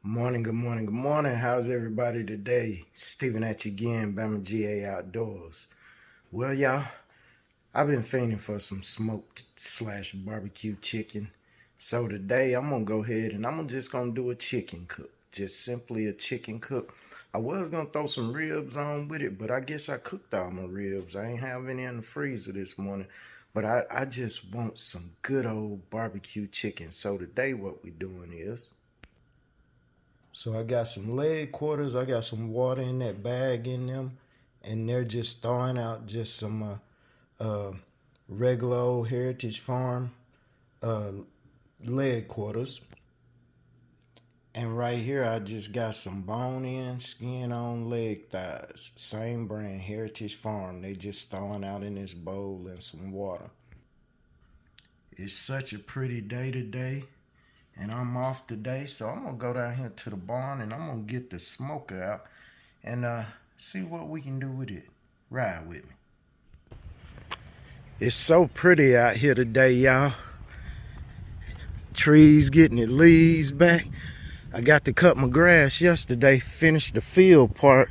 Morning, good morning, good morning. How's everybody today? Steven at you again, Bama GA Outdoors. Well, y'all, I've been fiending for some smoked slash barbecue chicken. So today I'm gonna go ahead and I'm just gonna do a chicken cook. Just simply a chicken cook. I was gonna throw some ribs on with it, but I guess I cooked all my ribs. I ain't have any in the freezer this morning. But I just want some good old barbecue chicken. So today what we doing is so I got some leg quarters. I got some water in that bag in them. And they're just throwing out just some regular old Heritage Farm leg quarters. And right here, I just got some bone-in, skin-on leg thighs. Same brand, Heritage Farm. They just throwing out in this bowl and some water. It's such a pretty day today. And I'm off today, so I'm gonna go down here to the barn and I'm gonna get the smoker out and see what we can do with it. Ride with me. It's so pretty out here today, y'all. Trees getting their leaves back. I got to cut my grass yesterday, finished the field part,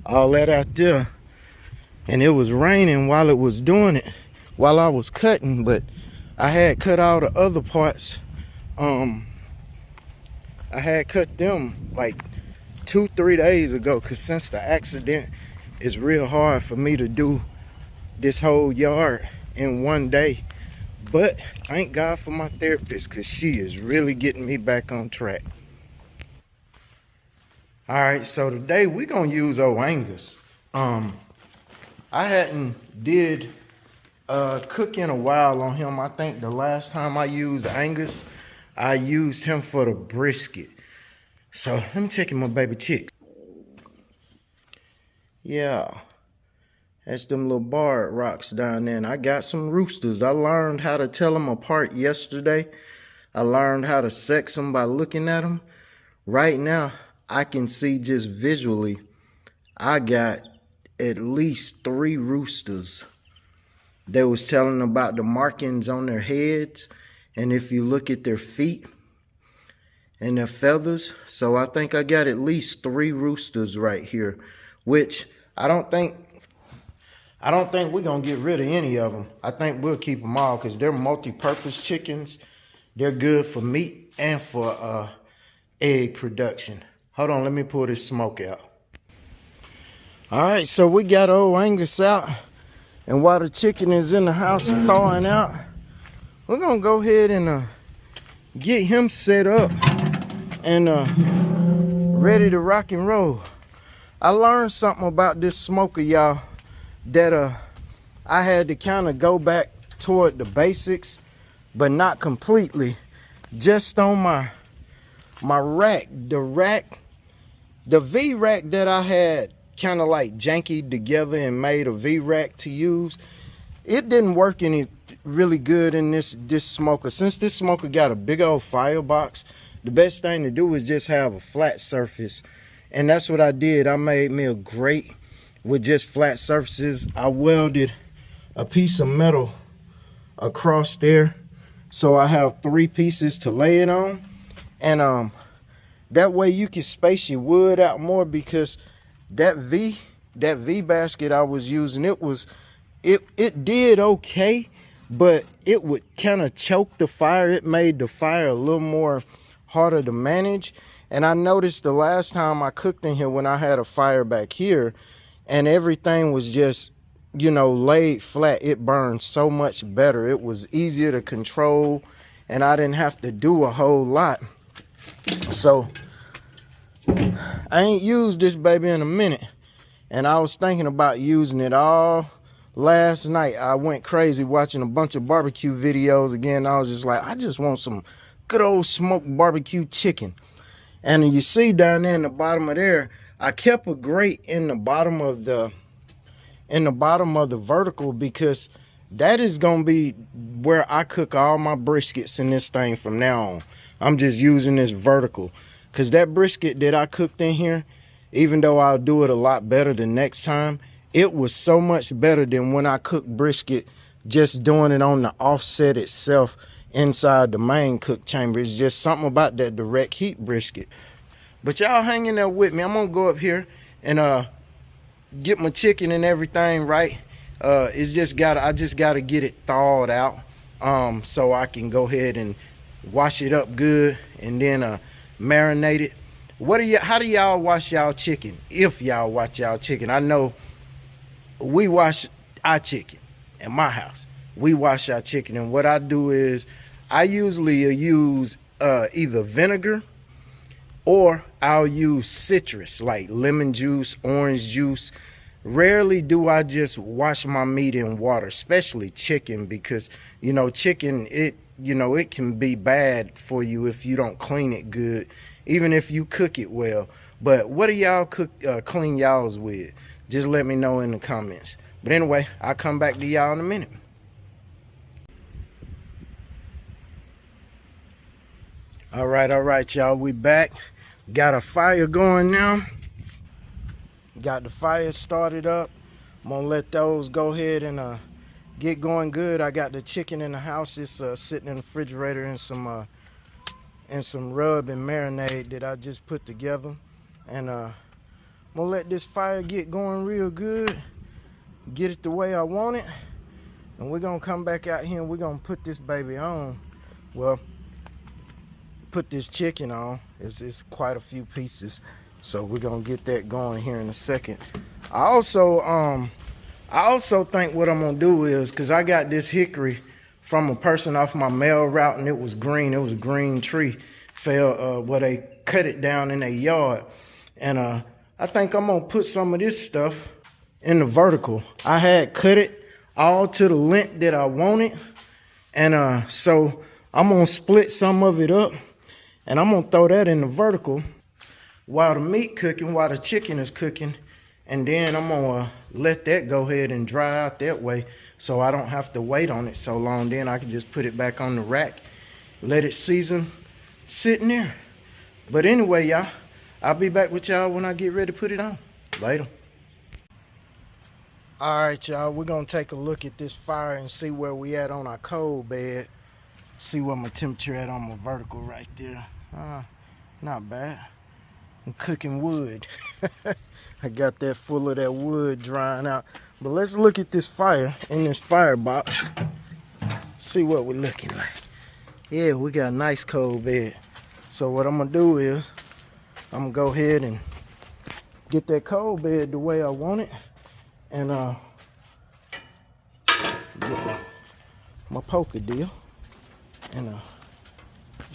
all that out there. And it was raining while it was doing it, while I was cutting, but I had cut all the other parts. I had cut them like 2-3 days ago, because since the accident, it's real hard for me to do this whole yard in one day. But thank God for my therapist, because she is really getting me back on track. All right, so today we're going to use old Angus. I hadn't did cook in a while on him. I think the last time I used Angus, I used him for the brisket. So let me check in my baby chicks. Yeah, that's them little barred rocks down there. And I got some roosters. I learned how to tell them apart yesterday. I learned how to sex them by looking at them. Right now, I can see just visually, I got at least 3 roosters. They was telling about the markings on their heads. And if you look at their feet and their feathers, so I think I got at least 3 roosters right here, which I don't think we're gonna get rid of any of them. I think we'll keep them all because they're multi-purpose chickens. They're good for meat and for egg production. Hold on, let me pull this smoke out. All right, so we got old Angus out, and while the chicken is in the house thawing out, we're gonna go ahead and get him set up and ready to rock and roll. I learned something about this smoker, y'all, that I had to kind of go back toward the basics, but not completely. Just on my rack, the V-rack that I had kind of like jankied together and made a V-rack to use, it didn't work any really good in this smoker. Since this smoker got a big old firebox, the best thing to do is just have a flat surface, and that's what I did. I made me a grate with just flat surfaces. I welded a piece of metal across there, so I have 3 pieces to lay it on, and that way you can space your wood out more, because that V basket I was using, it did okay, but it would kind of choke the fire. It made the fire a little more harder to manage. And I noticed the last time I cooked in here, when I had a fire back here and everything was just, you know, laid flat, it burned so much better. It was easier to control and I didn't have to do a whole lot. So I ain't used this baby in a minute, and I was thinking about using it all last night. I went crazy watching a bunch of barbecue videos again. I was just like, I just want some good old smoked barbecue chicken. And you see down there in the bottom of there, I kept a grate in the bottom of the vertical, because that is gonna be where I cook all my briskets in this thing from now on. I'm just using this vertical, because that brisket that I cooked in here, even though I'll do it a lot better the next time, it was so much better than when I cooked brisket just doing it on the offset itself inside the main cook chamber. It's just something about that direct heat brisket. But y'all hang in there with me. I'm gonna go up here and get my chicken and everything right. I just gotta get it thawed out, so I can go ahead and wash it up good and then marinate it. How do y'all wash y'all chicken? If y'all wash y'all chicken, I know we wash our chicken in my house. We wash our chicken, and what I do is I usually use either vinegar, or I'll use citrus like lemon juice, orange juice. Rarely do I just wash my meat in water, especially chicken, because chicken, it can be bad for you if you don't clean it good, even if you cook it well. But what do y'all clean y'all's with? Just let me know in the comments. But anyway, I'll come back to y'all in a minute. All right, y'all, we back. Got a fire going now. Got the fire started up. I'm gonna let those go ahead and get going good. I got the chicken in the house. It's sitting in the refrigerator in some rub and marinade that I just put together. And I'm gonna let this fire get going real good. Get it the way I want it. And we're gonna come back out here and we're gonna put this baby on. Well, put this chicken on. It's quite a few pieces, so we're gonna get that going here in a second. I also think what I'm gonna do is, because I got this hickory from a person off my mail route, and it was green. It was a green tree. Fell where they cut it down in their yard, and I think I'm gonna put some of this stuff in the vertical. I had cut it all to the length that I wanted, and so I'm gonna split some of it up. And I'm gonna throw that in the vertical while the meat cooking, while the chicken is cooking. And then I'm gonna let that go ahead and dry out that way, so I don't have to wait on it so long. Then I can just put it back on the rack, let it season, sitting there. But anyway, y'all, I'll be back with y'all when I get ready to put it on. Later. All right, y'all, we're gonna take a look at this fire and see where we at on our cold bed. See what my temperature at on my vertical right there. Not bad. I'm cooking wood. I got that full of that wood drying out. But let's look at this fire in this firebox. See what we're looking like. Yeah, we got a nice cold bed. So what I'm gonna do is I'm gonna go ahead and get that cold bed the way I want it, and get my poker deal, and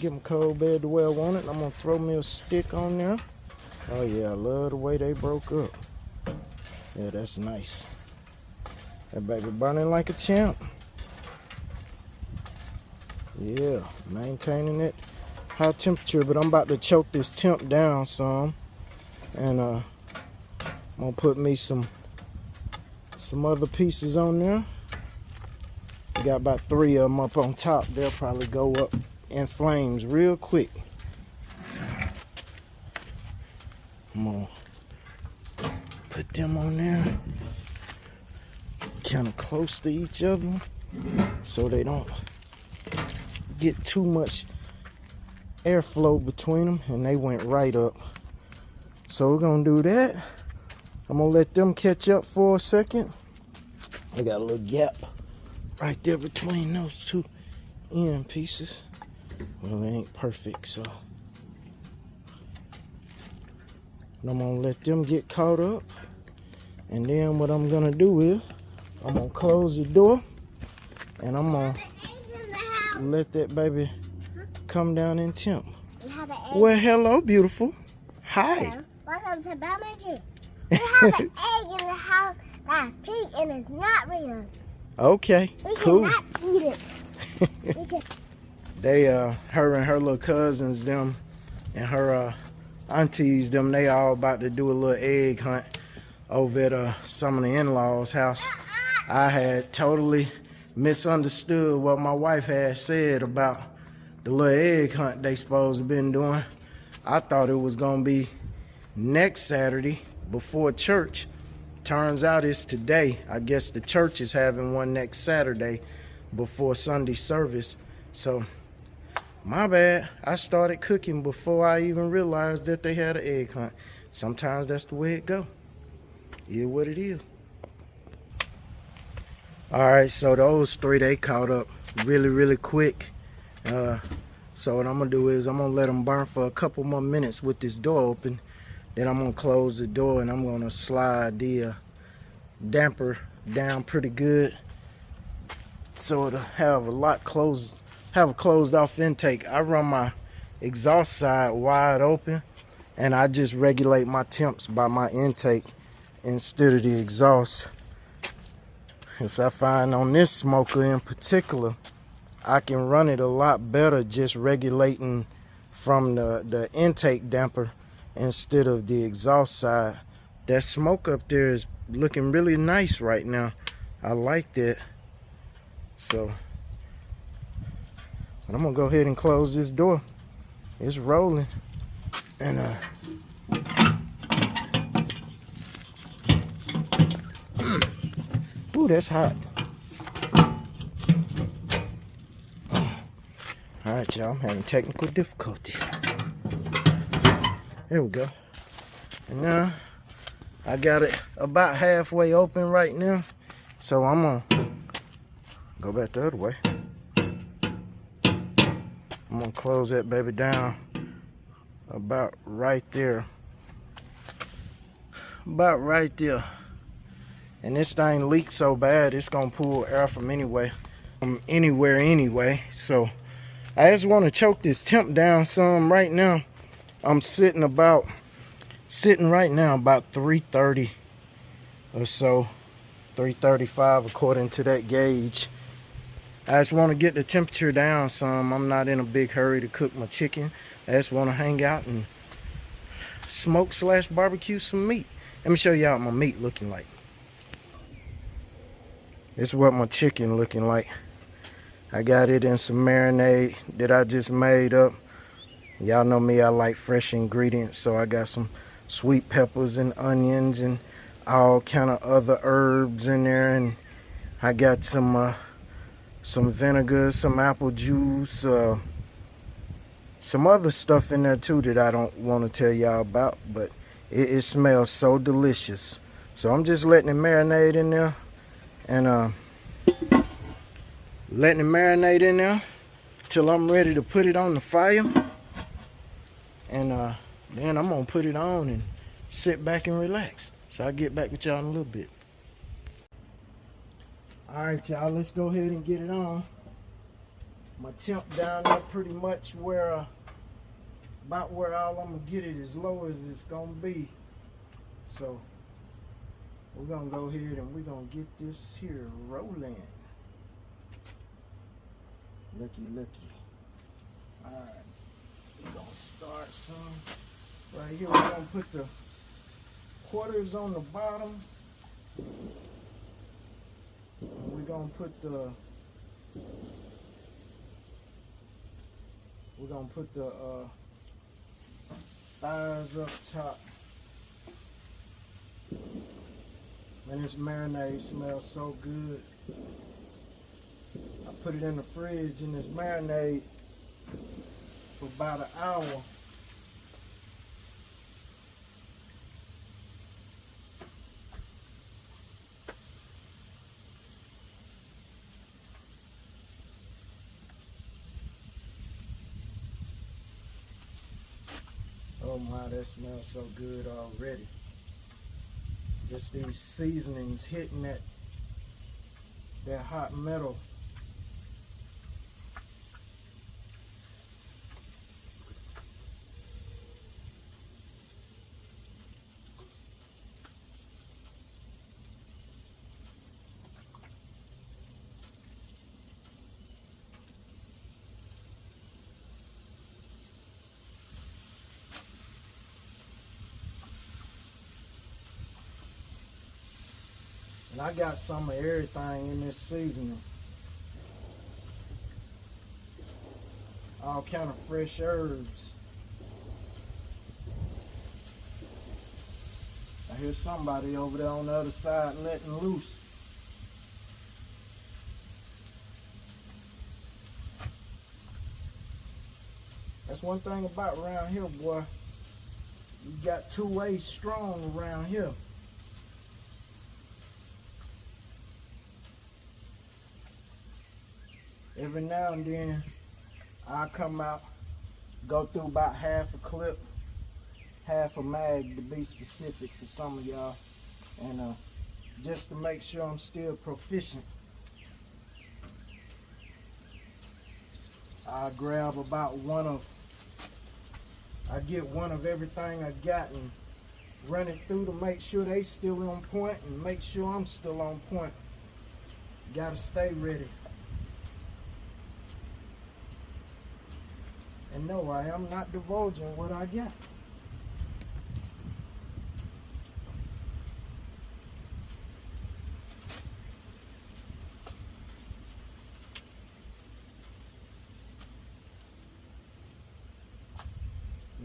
get my cold bed the way I want it. I'm gonna throw me a stick on there. Oh yeah, I love the way they broke up. Yeah, that's nice. That baby burning like a champ. Yeah, maintaining it high temperature, but I'm about to choke this temp down some, and I'm gonna put me some other pieces on there. Got about 3 of them up on top. They'll probably go up in flames real quick. I'm gonna put them on there kind of close to each other so they don't get too much airflow between them, and they went right up. So we're gonna do that. I'm gonna let them catch up for a second. I got a little gap right there between those two end pieces. Well, they ain't perfect, so I'm gonna let them get caught up, and then what I'm gonna do is I'm gonna close the door, and I'm gonna let that baby come down in temp. Well, hello, beautiful. Hi. Hello. Welcome to Bamaji. We have an egg in the house that's pink and it's not real. Okay, cool. We cannot eat it. They, her and her little cousins, them, and her aunties, them, they all about to do a little egg hunt over at some of the in-laws' house. I had totally misunderstood what my wife had said about the little egg hunt they supposed to been doing. I thought it was gonna be next Saturday before church. Turns out it's today. I guess the church is having one next Saturday before Sunday service. So My bad. I started cooking before I even realized that they had an egg hunt. Sometimes that's the way it go. Is what it is. Alright, so those three, they caught up really quick. So what I'm gonna do is I'm gonna let them burn for a couple more minutes with this door open. Then I'm gonna close the door and I'm gonna slide the damper down pretty good, so it'll have a closed off intake. I run my exhaust side wide open, and I just regulate my temps by my intake instead of the exhaust. As I find on this smoker in particular, I can run it a lot better just regulating from the intake damper instead of the exhaust side. That smoke up there is looking really nice right now. I like that. So I'm gonna go ahead and close this door. It's rolling. And ooh, that's hot. Alright, y'all, I'm having technical difficulties. There we go. And now I got it about halfway open right now. So I'm gonna go back the other way. I'm gonna close that baby down about right there. About right there. And this thing leaks so bad, it's gonna pull air from anywhere anyway. So I just want to choke this temp down some right now. I'm sitting right now about 330 or so, 335 according to that gauge. I just want to get the temperature down some. I'm not in a big hurry to cook my chicken. I just want to hang out and smoke / barbecue some meat. Let me show you what my meat looking like. This is what my chicken looking like. I got it in some marinade that I just made up. Y'all know me, I like fresh ingredients, so I got some sweet peppers and onions and all kind of other herbs in there, and I got some vinegar, some apple juice, some other stuff in there too that I don't want to tell y'all about, but it smells so delicious. So I'm just letting it marinate in there, and letting it marinate in there till I'm ready to put it on the fire. And then I'm gonna put it on and sit back and relax. So I'll get back with y'all in a little bit. Alright, y'all, let's go ahead and get it on. My temp down there pretty much where about where all I'm gonna get it as low as it's gonna be. So we're gonna go ahead and we're gonna get this here rolling. Looky. Alright, we're gonna start some. Right here, we're gonna put the quarters on the bottom. And we're gonna put the thighs up top. Man, this marinade smells so good. I put it in the fridge in this marinade for about an hour. Oh my, that smells so good already. Just these seasonings hitting that hot metal. And I got some of everything in this seasoning. All kind of fresh herbs. I hear somebody over there on the other side letting loose. one thing about around here, boy. You got two ways strong around here. Every now and then, I come out, go through about half a clip, half a mag to be specific for some of y'all, and just to make sure I'm still proficient. I grab about I get one of everything I got and run it through to make sure they still on point and make sure I'm still on point. Gotta stay ready. And no, I am not divulging what I got.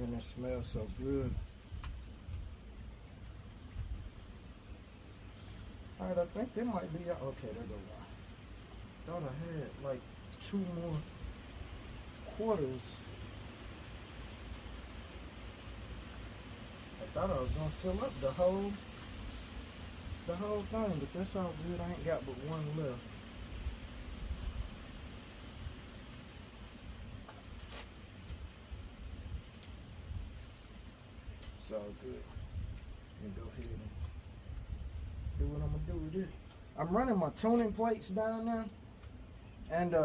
And it smells so good. Alright, I think there might be, okay, there goes. Thought I had like 2 more quarters. I thought I was gonna fill up the whole thing, but that's all good. I ain't got but one left. It's all good. Let me go ahead and do what I'm gonna do with it. I'm running my tuning plates down there, and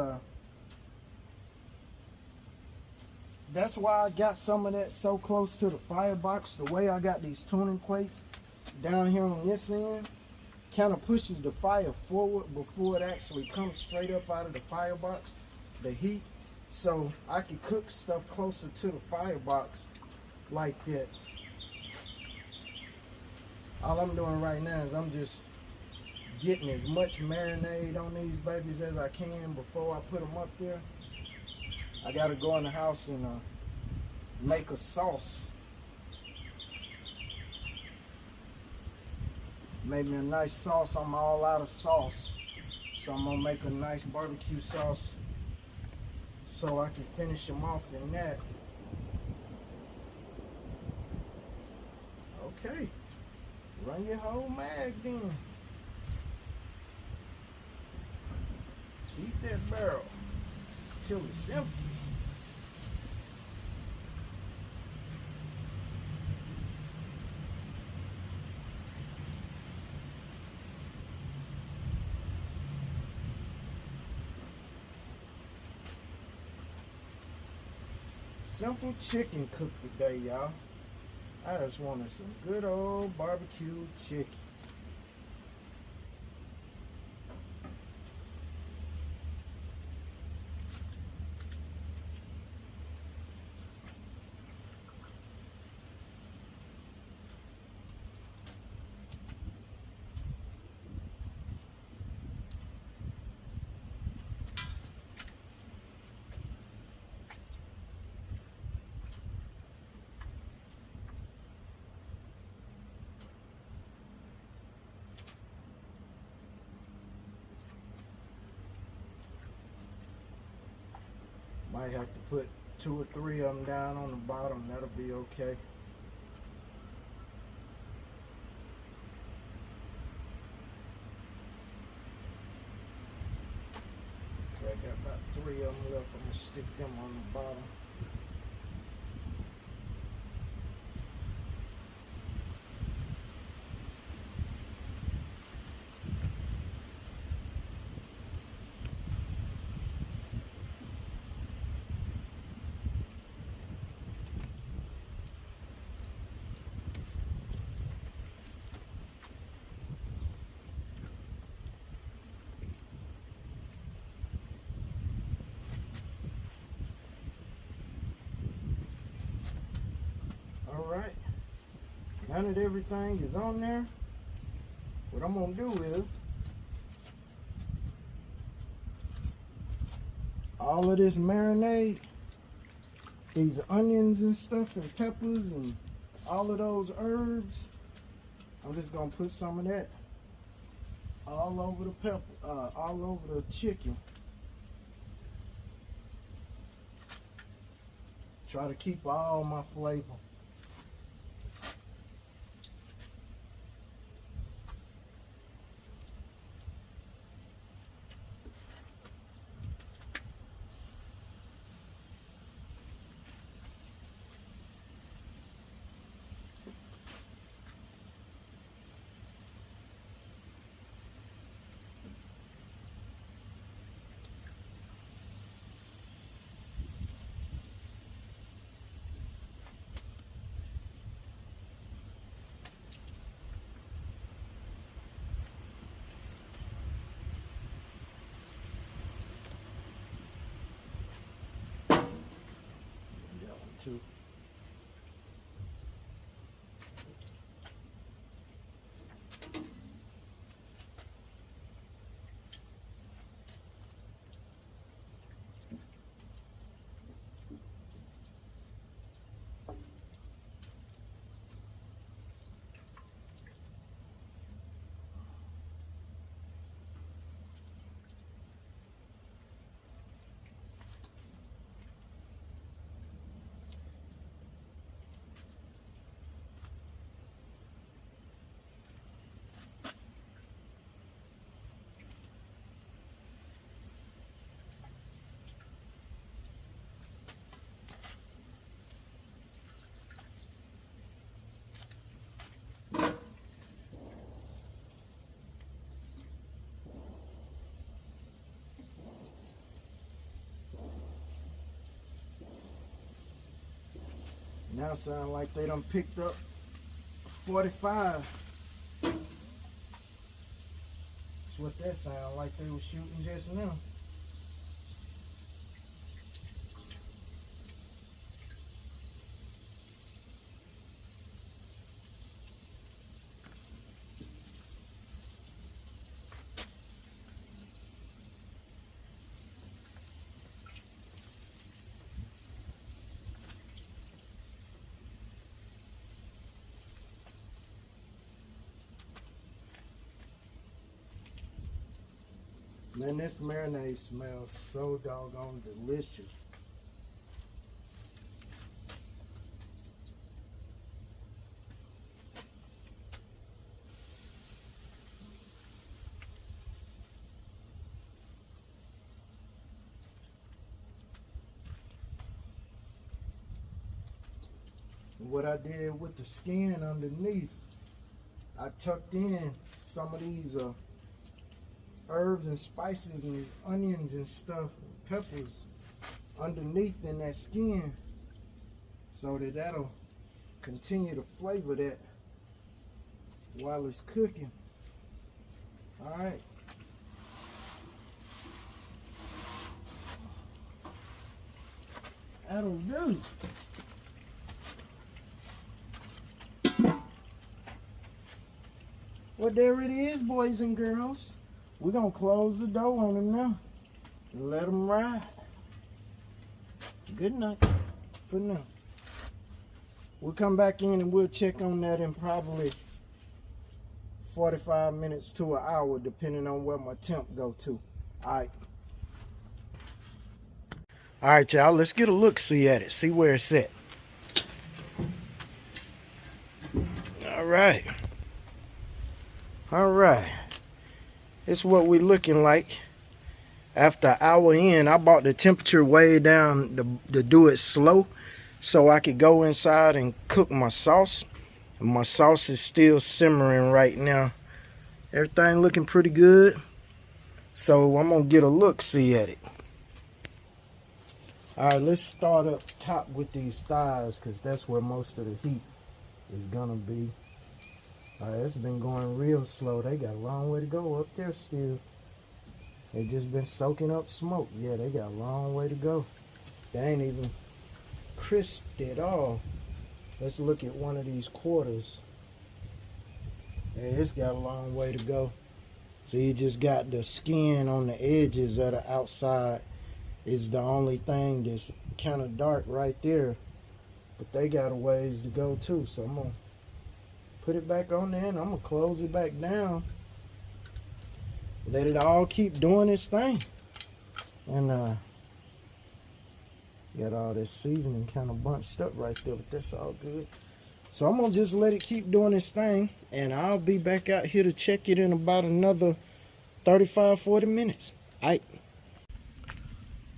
that's why I got some of that so close to the firebox. The way I got these tuning plates down here on this end kind of pushes the fire forward before it actually comes straight up out of the firebox, the heat. So I can cook stuff closer to the firebox like that. All I'm doing right now is I'm just getting as much marinade on these babies as I can before I put them up there. I gotta go in the house and make a sauce. Made me a nice sauce. I'm all out of sauce. So I'm gonna make a nice barbecue sauce so I can finish them off in that. Okay. Run your whole mag then. Eat that barrel till it's empty. Simple chicken cooked today, y'all. I just wanted some good old barbecue chicken. Might have to put 2 or 3 of them down on the bottom. That'll be okay. Okay, I got about 3 of them left. I'm gonna stick them on the bottom. Alright, now that everything is on there, what I'm going to do is, all of this marinade, these onions and stuff and peppers and all of those herbs, I'm just going to put some of that all over the pepper, all over the chicken. Try to keep all my flavor. Too. Now sound like they done picked up 45. That's what that sound like they were shooting just now. Man, this marinade smells so doggone delicious. What I did with the skin underneath, I tucked in some of these herbs and spices and onions and stuff, peppers underneath in that skin, so that that'll continue to flavor that while it's cooking. All right. That'll do. Well, there it is, boys and girls. We're going to close the door on them now and let them ride. Good night for now. We'll come back in and we'll check on that in probably 45 minutes to an hour, depending on where my temp go to. All right. All right, y'all. Let's get a look-see at it. See where it's at. All right. All right. It's what we're looking like after an hour in. I brought the temperature way down to do it slow so I could go inside and cook my sauce. And my sauce is still simmering right now. Everything looking pretty good. So I'm going to get a look-see at it. All right, let's start up top with these thighs because that's where most of the heat is going to be. All right, it's been going real slow. They got a long way to go up there still. They just been soaking up smoke. Yeah, they got a long way to go. They ain't even crisped at all. Let's look at one of these quarters. Yeah, it's got a long way to go. So you just got the skin on the edges of the outside is the only thing that's kind of dark right there. But they got a ways to go too. So I'm going to put it back on there and I'm going to close it back down. Let it all keep doing its thing. And Got all this seasoning kind of bunched up right there, but that's all good. So I'm gonna just let it keep doing this thing, and I'll be back out here to check it in about another 35-40 minutes.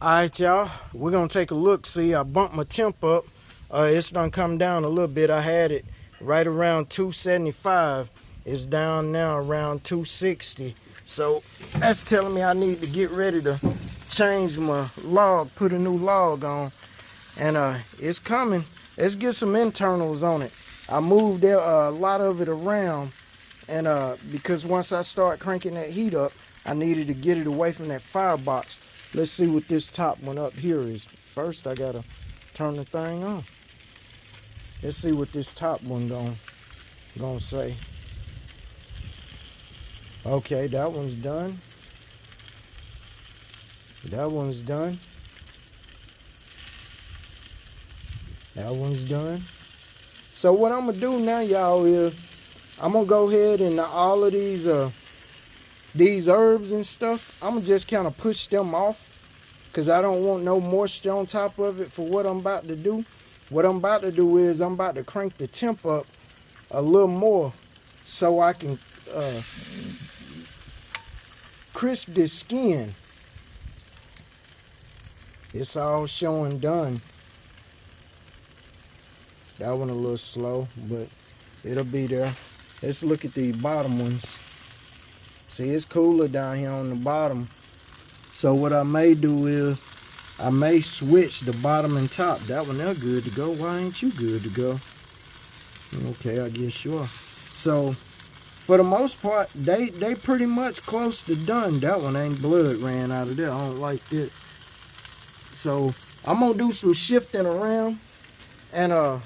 Alright, y'all, we're gonna take a look. See, I bumped my temp up. It's done come down a little bit. I had it right around 275. It's down now around 260. So that's telling me I need to get ready to change my log, put a new log on. And it's coming. Let's get some internals on it. I moved a lot of it around, and because once I start cranking that heat up, I needed to get it away from that firebox. Let's see what this top one up here is. First, I gotta turn the thing on. Let's see what this top one gonna say. Okay, that one's done. That one's done. That one's done. So what I'm gonna do now, y'all, is I'm gonna go ahead and all of these herbs and stuff, I'm gonna just kind of push them off, because I don't want no moisture on top of it for what I'm about to do. What I'm about to do is I'm about to crank the temp up a little more so I can crisp this skin. It's all showing done. That one a little slow, but it'll be there. Let's look at the bottom ones. See, it's cooler down here on the bottom. So what I may do is I may switch the bottom and top. That one, they're good to go. Why ain't you good to go? Okay, I guess you are. So for the most part, they pretty much close to done. That one ain't blood ran out of there. I don't like it. So I'm gonna do some shifting around, and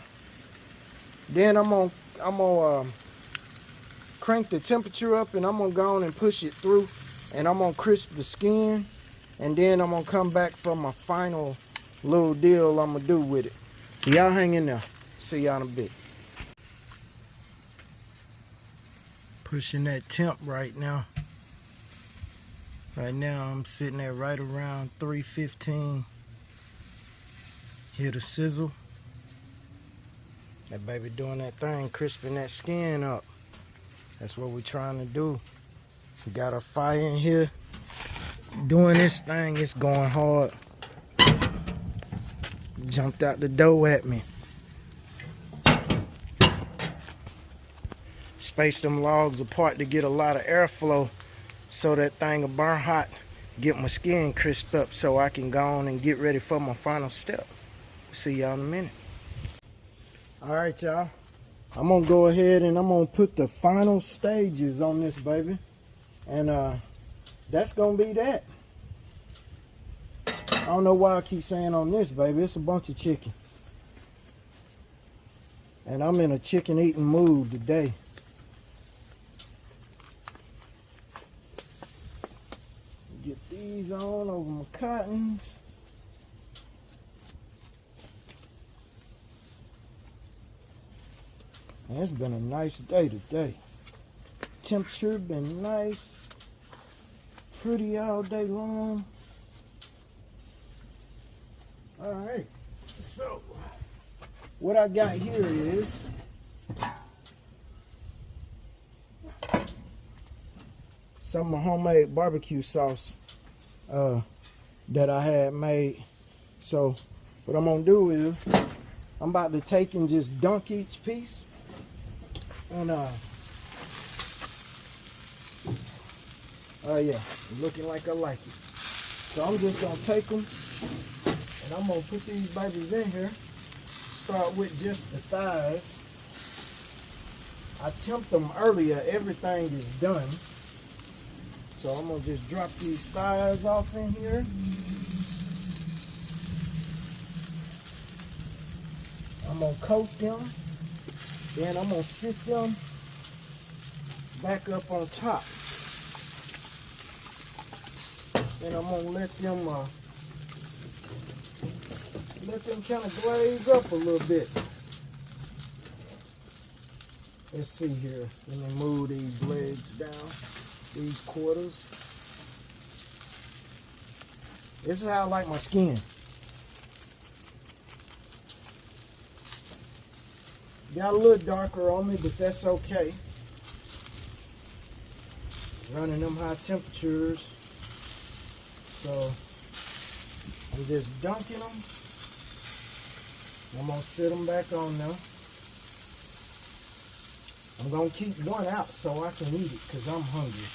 then I'm gonna crank the temperature up, and I'm gonna go on and push it through, and I'm gonna crisp the skin, and then I'm gonna come back for my final little deal I'm gonna do with it. So y'all hang in there. See y'all in a bit. Pushing that temp right now. Right now I'm sitting at right around 315. Hear the sizzle. That baby doing that thing, crisping that skin up. That's what we're trying to do. We got a fire in here doing this thing. It's going hard. Jumped out the door at me. Space them logs apart to get a lot of airflow so that thing will burn hot. Get my skin crisp up so I can go on and get ready for my final step. See y'all in a minute. Alright, y'all. I'm gonna go ahead and I'm gonna put the final stages on this baby. And that's gonna be that. I don't know why I keep saying on this baby. It's a bunch of chicken. And I'm in a chicken eating mood today. Get these on over my cottons. And it's been a nice day today. Temperature been nice, pretty all day long. All right, so what I got here is some of my homemade barbecue sauce that I had made. So what I'm gonna do is I'm about to take and just dunk each piece. And oh yeah, looking like I like it. So I'm just gonna take them and I'm gonna put these babies in here. Start with just the thighs. I temped them earlier, everything is done. So I'm gonna just drop these thighs off in here. I'm gonna coat them. Then I'm gonna sit them back up on top. Then I'm gonna let them kind of glaze up a little bit. Let's see here. Let me move these legs down, these quarters. This is how I like my skin. Got a little darker on me, but that's okay. Running them high temperatures. So I'm just dunking them. I'm gonna sit them back on now. I'm gonna keep one out so I can eat it because I'm hungry.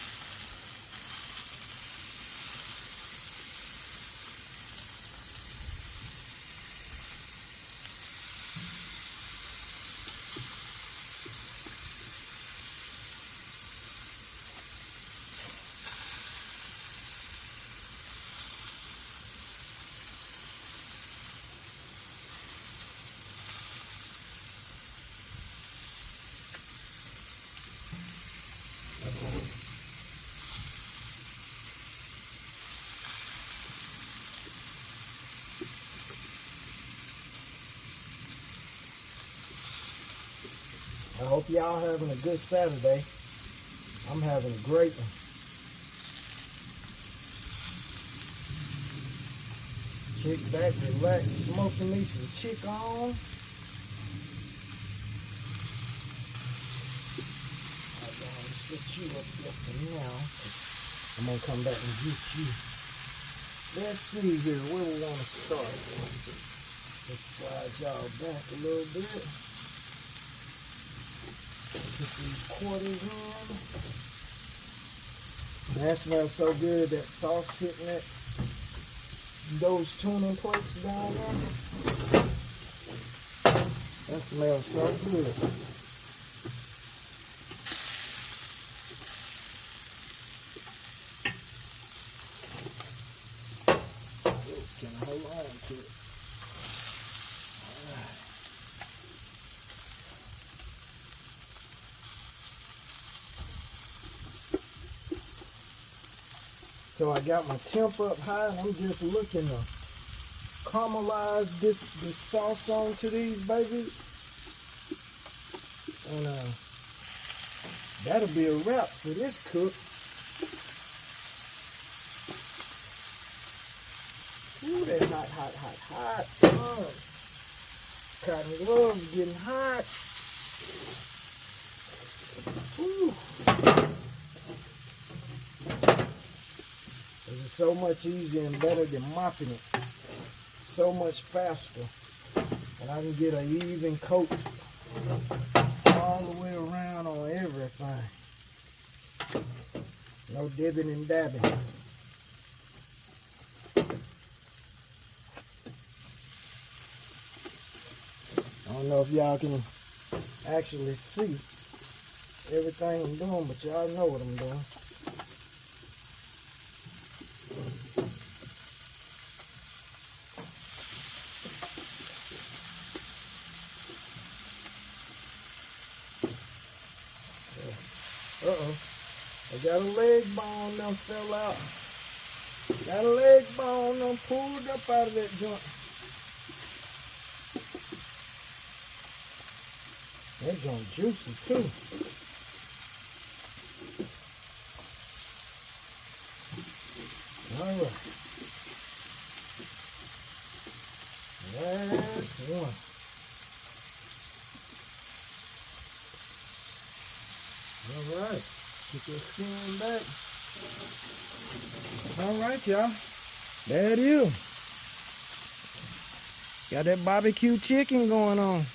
I hope y'all having a good Saturday. I'm having a great one. Kick back, relax, smoking me some chicken on. I'm gonna set you up there for now. I'm gonna come back and get you. Let's see here, where we want to start. Let's slide y'all back a little bit. Put these quarters in. That smells so good, that sauce hitting it. Those tuning plates down there. That smells so good. Oh, can I hold on to it? All right. So I got my temp up high and I'm just looking to caramelize this sauce onto these babies. And that'll be a wrap for this cook. Ooh, that hot, hot, hot, hot, son. Cotton gloves getting hot. Ooh. This is so much easier and better than mopping it. So much faster. And I can get an even coat all the way around on everything. No dibbing and dabbing. I don't know if y'all can actually see everything I'm doing, but y'all know what I'm doing. Uh-oh. I got a leg bone done fell out. Got a leg bone done pulled up out of that joint. That joint juicy too. Alright. That's one. Alright. Get your skin back. Alright, y'all. There it is. Got that barbecue chicken going on.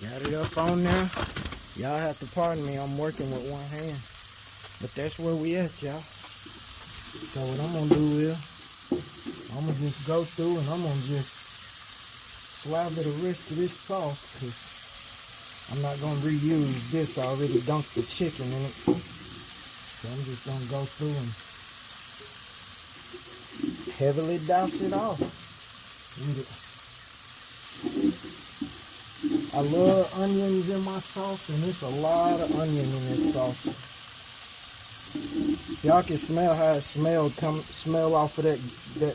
Got it up on there. Y'all have to pardon me, I'm working with one hand. But that's where we at, y'all. So what I'm gonna do is, I'm gonna just go through and I'm gonna just slather the rest of this sauce, because I'm not gonna reuse this. I already dunked the chicken in it. So I'm just gonna go through and heavily douse it off with it. I love onions in my sauce, and there's a lot of onion in this sauce. Y'all can smell how it smell off of that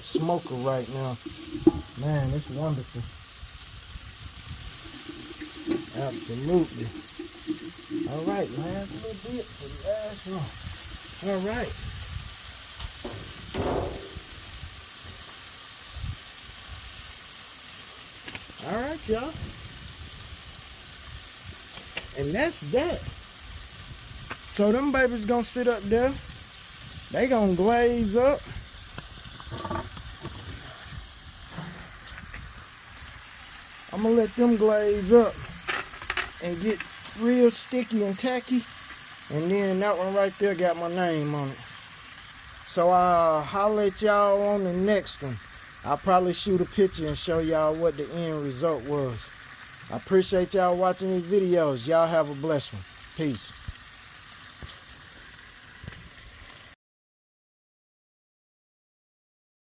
smoker right now. Man, it's wonderful. Absolutely. All right, last little bit for the last one. All right. All right, y'all. And that's that. So them babies gonna sit up there. They gonna glaze up. I'm gonna let them glaze up and get real sticky and tacky. And then that one right there got my name on it. So I'll holler at y'all on the next one. I'll probably shoot a picture and show y'all what the end result was. I appreciate y'all watching these videos. Y'all have a blessed one. Peace.